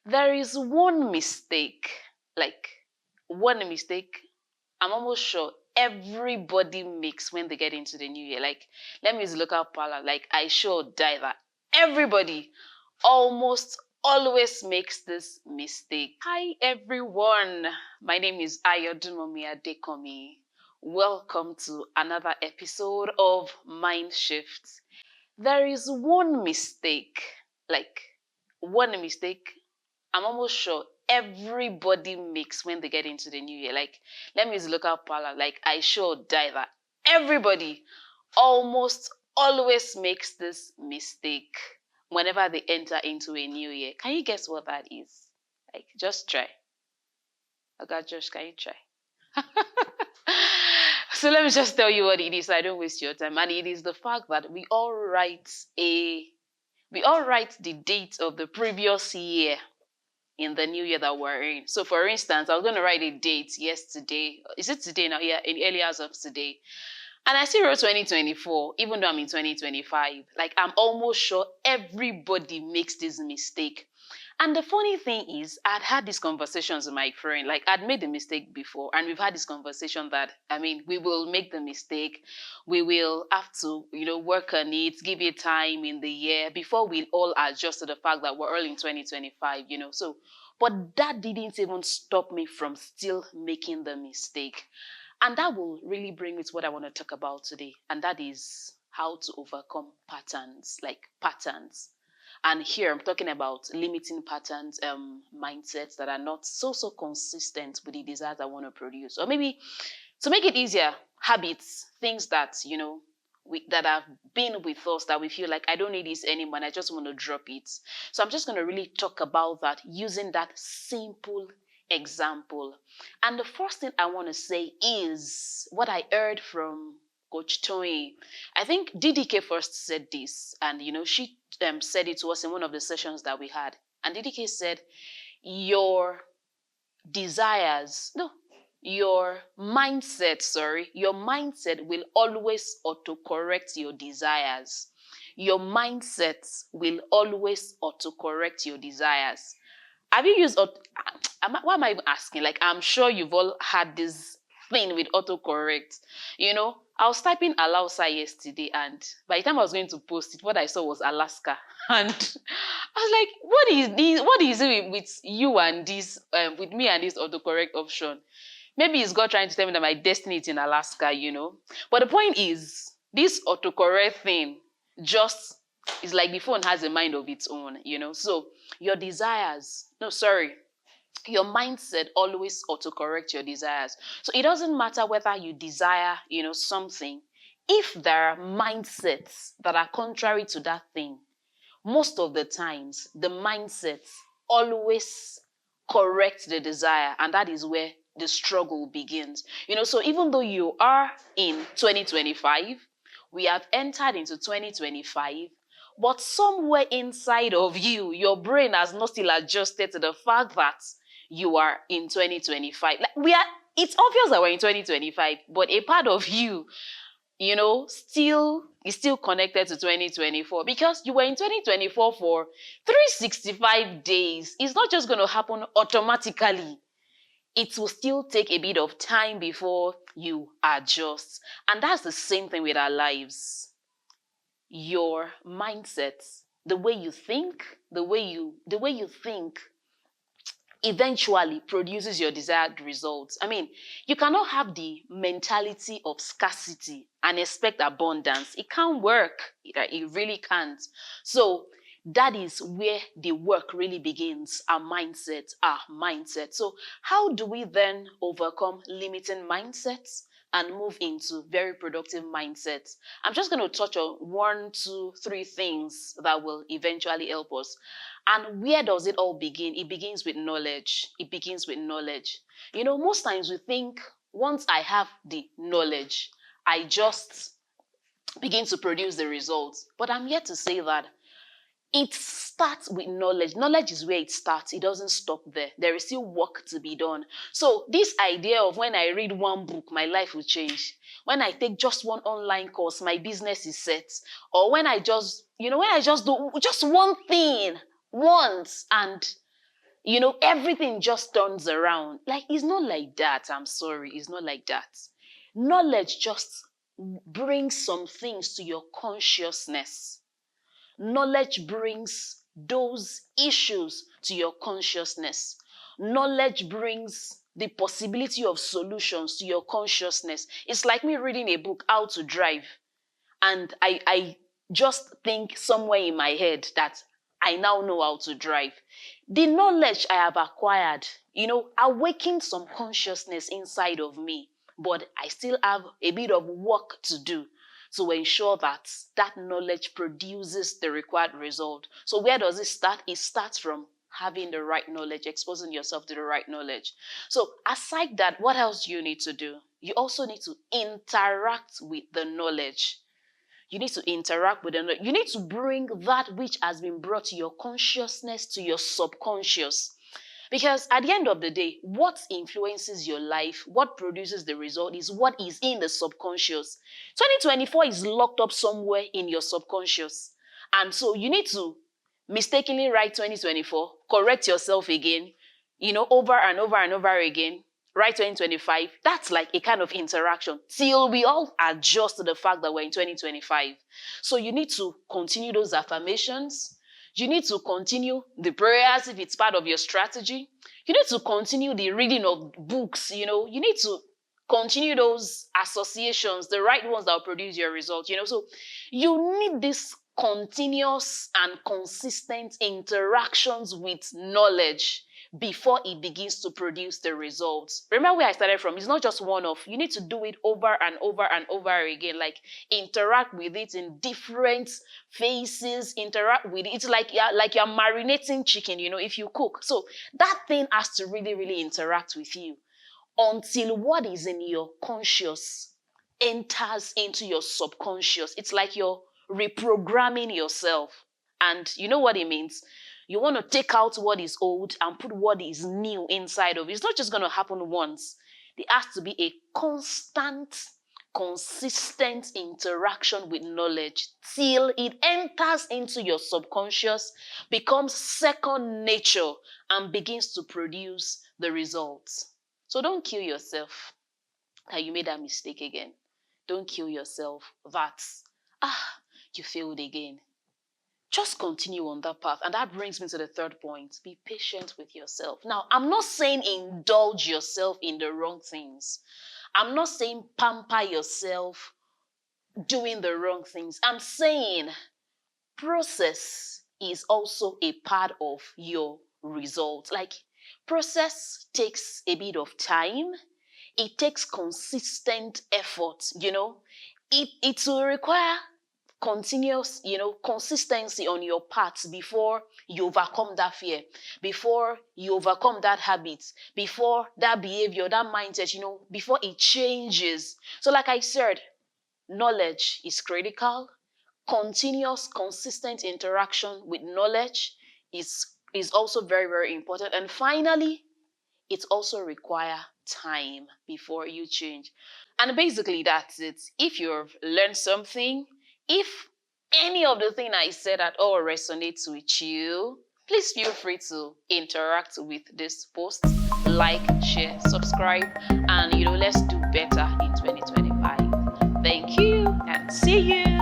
There is one mistake, like one mistake, I'm almost sure everybody makes when they get into the new year. Like, let me use local parlor. Like, I sure die that everybody almost always makes this mistake. Hi, everyone. My name is Ayodumomi Adekomi. Welcome to another episode of Mind Shift. There is one mistake, like one mistake I'm almost sure everybody makes when they get into the new year. Like, let me use local parlor. Like, I sure die that everybody almost always makes this mistake whenever they enter into a new year. Can you guess what that is? Like, just try. Okay, Josh, can you try? So let me just tell you what it is so I don't waste your time. And it is the fact that we all write the date of the previous year in the new year that we're in. So for instance, I was going to write a date yesterday. Is it today now? Yeah, in the early hours of today. And I still wrote 2024, even though I'm in 2025. Like, I'm almost sure everybody makes this mistake. And the funny thing is, I'd had these conversations with my friend. Like, I'd made the mistake before, and we've had this conversation that, we will make the mistake. We will have to, work on it, give it time in the year before we all adjust to the fact that we're all in 2025. So, but that didn't even stop me from still making the mistake. And that will really bring me to what I want to talk about today. And that is how to overcome patterns, like patterns. And here I'm talking about limiting patterns, mindsets that are not so consistent with the desires I want to produce. Or maybe to make it easier, habits, things that, that have been with us that we feel like I don't need this anymore and I just want to drop it. So I'm just going to really talk about that using that simple example. And the first thing I want to say is what I heard from Coach Tony. I think DDK first said this, and she said it to us in one of the sessions that we had. And DDK said, your mindset will always autocorrect your desires. Your mindset will always autocorrect your desires. Have you used why am I even asking? Like, I'm sure you've all had this thing with autocorrect. I was typing Alausa yesterday, and by the time I was going to post it, what I saw was Alaska. And I was like, what is this? What is it with you and this, with me and this autocorrect option? Maybe it's God trying to tell me that my destiny is in Alaska, But the point is, this autocorrect thing just is like the phone has a mind of its own, So your mindset always autocorrect your desires. So it doesn't matter whether you desire, something. If there are mindsets that are contrary to that thing, most of the times, the mindsets always correct the desire, and that is where the struggle begins. So even though you are in 2025, we have entered into 2025, but somewhere inside of you, your brain has not still adjusted to the fact that you are in 2025. It's obvious that we're in 2025, but a part of you, is still connected to 2024 because you were in 2024 for 365 days. It's not just going to happen automatically. It will still take a bit of time before you adjust. And that's the same thing with our lives. Your mindset, the way you think eventually produces your desired results. You cannot have the mentality of scarcity and expect abundance. It can't work. It really can't. So that is where the work really begins, our mindset. So how do we then overcome limiting mindsets and move into very productive mindsets? I'm just going to touch on 1, 2, 3 things that will eventually help us. And where does it all begin? It begins with knowledge. Most times we think once I have the knowledge, I just begin to produce the results. But I'm here to say that it starts with knowledge. Knowledge is where it starts. It doesn't stop there. There is still work to be done. So this idea of when I read one book, my life will change. When I take just one online course, my business is set. Or when I just do just one thing once and everything just turns around. Like, it's not like that. I'm sorry. It's not like that. Knowledge just brings some things to your consciousness. Knowledge brings those issues to your consciousness. Knowledge brings the possibility of solutions to your consciousness. It's like me reading a book, How to Drive, and I just think somewhere in my head that I now know how to drive. The knowledge I have acquired, awakened some consciousness inside of me, but I still have a bit of work to do to ensure that that knowledge produces the required result. So where does it start? It starts from having the right knowledge, exposing yourself to the right knowledge. So aside that, what else do you need to do? You also need to interact with the knowledge. You need to interact with them. You need to bring that which has been brought to your consciousness to your subconscious. Because at the end of the day, what influences your life, what produces the result, is what is in the subconscious. 2024 is locked up somewhere in your subconscious. And so you need to mistakenly write 2024, correct yourself again, over and over and over again. Write 2025, that's like a kind of interaction till we all adjust to the fact that we're in 2025. So you need to continue those affirmations. You need to continue the prayers if it's part of your strategy. You need to continue the reading of books, you need to continue those associations, the right ones that will produce your results, So you need this continuous and consistent interactions with knowledge before it begins to produce the results. Remember where I started from? It's not just one-off. You need to do it over and over and over again. Like, interact with it in different phases. Interact with it. It's like you're marinating chicken, if you cook. So that thing has to really, really interact with you until what is in your conscious enters into your subconscious. It's like you're reprogramming yourself. And you know what it means? You want to take out what is old and put what is new inside of it. It's not just going to happen once. There has to be a constant, consistent interaction with knowledge till it enters into your subconscious, becomes second nature, and begins to produce the results. So don't kill yourself that you made that mistake again. Don't kill yourself that, you failed again. Just continue on that path. And that brings me to the third point. Be patient with yourself. Now, I'm not saying indulge yourself in the wrong things. I'm not saying pamper yourself doing the wrong things. I'm saying process is also a part of your result. Like, process takes a bit of time. It takes consistent effort, It will require continuous, consistency on your part before you overcome that fear, before you overcome that habit, before that behavior, that mindset, before it changes. So like I said, knowledge is critical. Continuous, consistent interaction with knowledge is also very, very important. And finally, it also requires time before you change. And basically, that's it. If you've learned something, if any of the thing I said at all resonates with you, please feel free to interact with this post, like, share, subscribe, and let's do better in 2025. Thank you and see you.